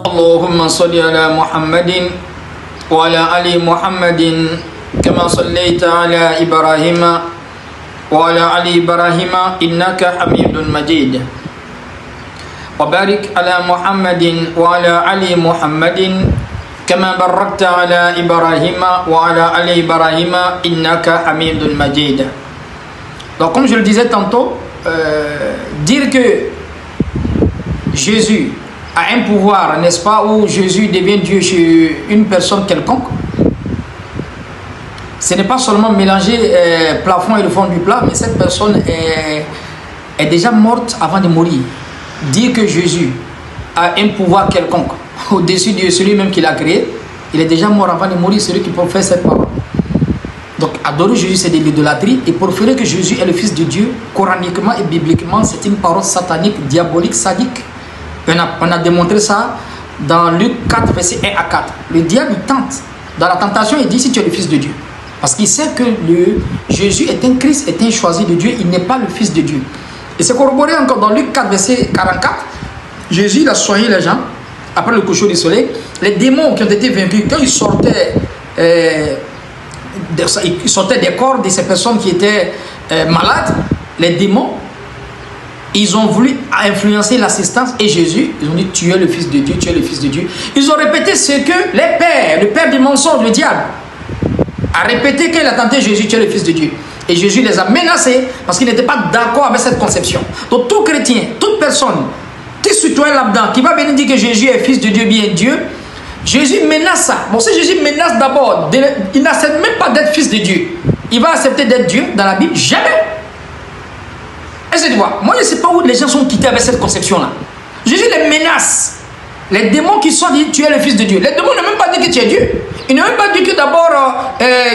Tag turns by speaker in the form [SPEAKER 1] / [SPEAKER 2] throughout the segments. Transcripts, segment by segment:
[SPEAKER 1] اللهم صل على محمد وعلى آل محمد كما صليت على إبراهيم وعلى آل إبراهيم إنك حميد مجيد وبارك على محمد وعلى آل محمد كما باركت على إبراهيم وعلى آل إبراهيم إنك حميد مجيد. Donc comme je le disais tantôt, dire que Jésus a un pouvoir, n'est-ce pas, où Jésus devient Dieu chez une personne quelconque, ce n'est pas seulement mélanger plafond et le fond du plat, mais cette personne est déjà morte avant de mourir. Dire que Jésus a un pouvoir quelconque au-dessus de celui même qui l'a créé, il est déjà mort avant de mourir, celui qui professe cette parole. Donc adorer Jésus, c'est de l'idolâtrie, et proférer que Jésus est le Fils de Dieu, coraniquement et bibliquement, c'est une parole satanique, diabolique, sadique. On a démontré ça dans Luc 4, verset 1 à 4. Le diable, il tente. Dans la tentation, il dit si tu es le Fils de Dieu. Parce qu'il sait que Jésus est un Christ, est un choisi de Dieu, il n'est pas le Fils de Dieu. Et c'est corroboré encore dans Luc 4, verset 44. Jésus il a soigné les gens après le coucher du soleil. Les démons qui ont été vaincus, quand ils sortaient des corps de ces personnes qui étaient malades, les démons, ils ont voulu influencer l'assistance et Jésus, ils ont dit tu es le Fils de Dieu, tu es le Fils de Dieu. Ils ont répété ce que le père du mensonge, le diable, a répété qu'il a tenté Jésus, tu es le Fils de Dieu. Et Jésus les a menacés parce qu'ils n'étaient pas d'accord avec cette conception. Donc tout chrétien, toute personne, tout citoyen là-dedans qui va venir dire que Jésus est Fils de Dieu, bien Dieu, Jésus menace ça. Bon, si Jésus menace d'abord, il n'accepte même pas d'être Fils de Dieu. Il va accepter d'être Dieu dans la Bible? Jamais. Est-ce que tu vois? Moi, je ne sais pas où les gens sont quittés avec cette conception-là. Jésus les menace. Les démons qui sont dit tu es le Fils de Dieu. Les démons n'ont même pas dit que tu es Dieu. Ils n'ont même pas dit que d'abord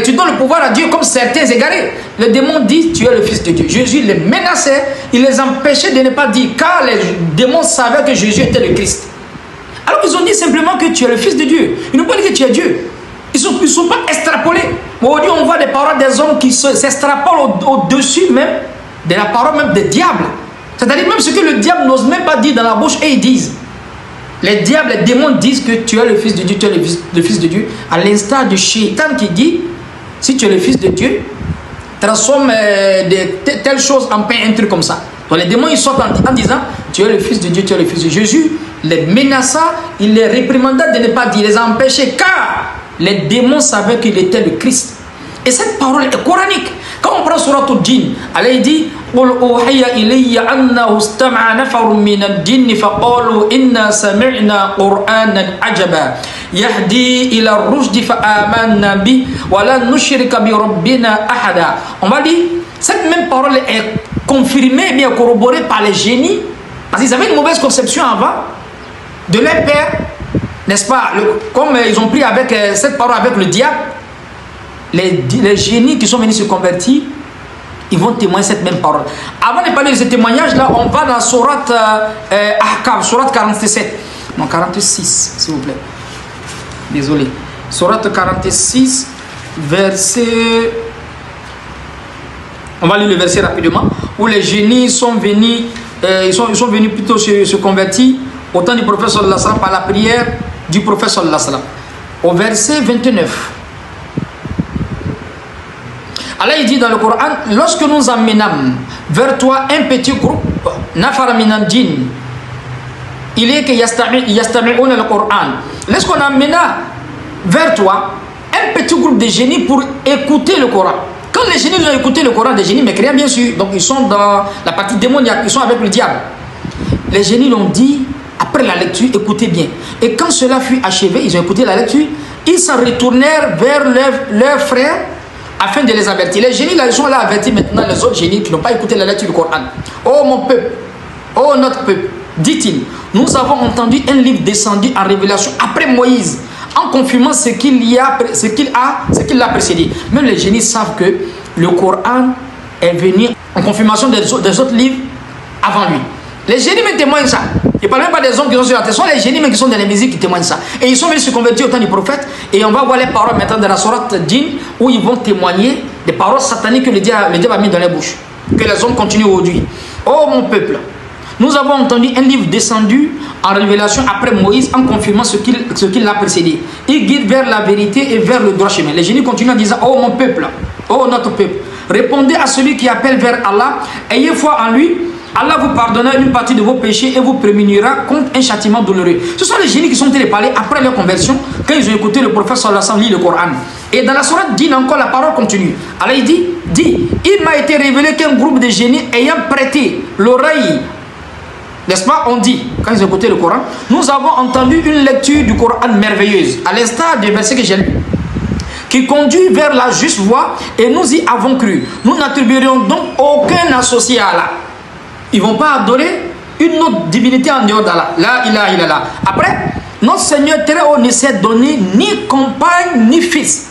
[SPEAKER 1] tu donnes le pouvoir à Dieu comme certains égarés. Les démons disent tu es le Fils de Dieu. Jésus les menaçait, il les empêchait de ne pas dire, car les démons savaient que Jésus était le Christ. Alors ils ont dit simplement que tu es le Fils de Dieu. Ils n'ont pas dit que tu es Dieu. Ils ne sont pas extrapolés. Aujourd'hui, on voit des paroles des hommes qui s'extrapolent au-dessus même de la parole même des diables. C'est-à-dire même ce que le diable n'ose même pas dire dans la bouche et ils disent. Les diables, les démons disent que tu es le Fils de Dieu, tu es le Fils de Dieu. À l'instar de Shaitan qui dit, si tu es le Fils de Dieu, transforme telle chose en pain, un truc comme ça. Donc les démons ils sortent en disant, tu es le Fils de Dieu, tu es le Fils de Dieu. Jésus les menaça, il les réprimanda de ne pas dire, il les empêchait, car les démons savaient qu'il était le Christ. Et cette parole est coranique. Quand on prend Surat al-Jinn, elle dit قل أوحي إلي أنه استمع نفر من الجن فقالوا إنا سمعنا قرآنا عجبا يهدي إلى الرشد فآمنا به ولن نشرك بربنا أحدا. On va dire, cette même parole est confirmée, bien corroborée par les génies, parce qu'ils avaient une mauvaise conception avant de leur père, n'est-ce pas? Comme ils ont pris avec cette parole avec le diable, les génies qui sont venus se convertir, ils vont témoigner cette même parole. Avant de parler de ce témoignage-là, on va dans Surat Ahqaf, Surat 47. Non, 46, s'il vous plaît. Désolé. Surat 46, verset... On va lire le verset rapidement. Où les génies sont venus, ils sont venus plutôt se convertir au temps du prophète sallallahu alayhi wa sallam par la prière du prophète sallallahu alayhi wa sallam. Au verset 29. Allah il dit dans le Coran, lorsque nous emmenâmes vers toi un petit groupe, nafar minal jinn, il est que yastami'un le Coran. Lorsqu'on amena vers toi un petit groupe de génies pour écouter le Coran. Quand les génies ont écouté le Coran, des génies mécréants bien sûr, donc ils sont dans la partie démoniaque, ils sont avec le diable. Les génies l'ont dit, après la lecture, écoutez bien. Et quand cela fut achevé, ils ont écouté la lecture, ils s'en retournèrent vers leurs frères afin de les avertir. Les génies là, ils sont là avertis maintenant les autres génies qui n'ont pas écouté la lecture du Coran. Oh mon peuple, oh notre peuple, dit-il, nous avons entendu un livre descendu en révélation après Moïse, en confirmant ce qu'il a précédé. Même les génies savent que le Coran est venu en confirmation des autres livres avant lui. Les génies me témoignent ça. Je ne parle même pas des hommes qui sont sur la terre, ce sont les génies qui sont dans les musiques qui témoignent ça. Et ils sont venus se convertir au temps du prophète. Et on va voir les paroles maintenant dans la sourate Jinn où ils vont témoigner des paroles sataniques que le diable a mis dans les bouches. Que les hommes continuent aujourd'hui. Oh mon peuple, Nous avons entendu un livre descendu en révélation après Moïse en confirmant ce qui l'a précédé. Il guide vers la vérité et vers le droit chemin. Les génies continuent en disant, oh mon peuple, oh notre peuple, répondez à celui qui appelle vers Allah, ayez foi en lui, Allah vous pardonnera une partie de vos péchés et vous prémunira contre un châtiment douloureux. Ce sont les génies qui sont allés parler après leur conversion, quand ils ont écouté le prophète sallallahu alayhi wa sallam lire le Coran. Et dans la sourate Dîn encore, la parole continue. Allah dit, il m'a été révélé qu'un groupe de génies ayant prêté l'oreille, n'est-ce pas, on dit, quand ils ont écouté le Coran, nous avons entendu une lecture du Coran merveilleuse, à l'instar des versets que j'ai lus, qui conduit vers la juste voie, et nous y avons cru. Nous n'attribuerions donc aucun associé à Allah. Ils ne vont pas adorer une autre divinité en dehors d'Allah. La ilaha illallah. Après, notre Seigneur très haut ne s'est donné ni compagne ni fils.